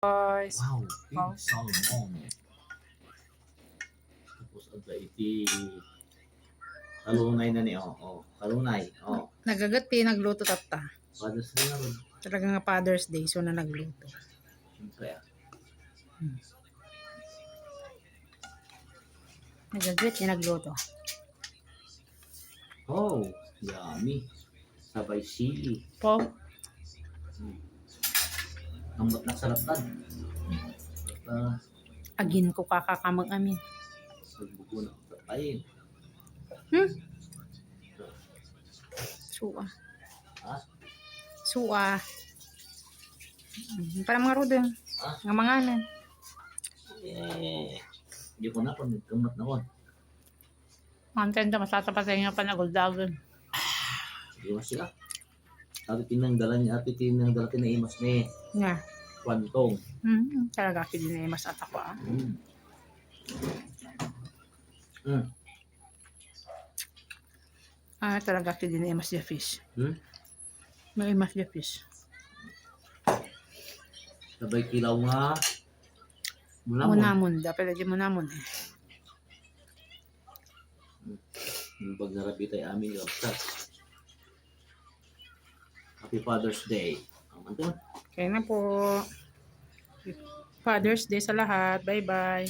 Guys. Wow, Wow. big salmon. Tapos ada iti kalunay na ni kalunay. Nagagati, nagluto tata. Father's Day na ron. Talaga nga Father's Day, so na nagluto. Siyempre Nagagati, nagluto. Oh, yummy. Sabay sili. Po, Ambot na saratan. agin ko kakakamang amin. Sagbugo na patayin. Suwa. Ha? Suwa. Para mga rodong. Ha? Nga mga anan. Hindi ko na kung nagkamat na ko. Content na masasapatay nga panaguldagan. Hindi mo sila. Ati tinanggalan niya, ati tinanggalan tinaimas ni Nga. Kwantong. Talaga ako din mas atak ko ah. Talaga ako din mas the fish. May mas the fish. Sabay kilaw nga. Munamon. Dapat lagi munamon eh. Yung pag narabi tayo amin yung Happy Father's Day. Kaya na po. Father's Day sa lahat. Bye-bye.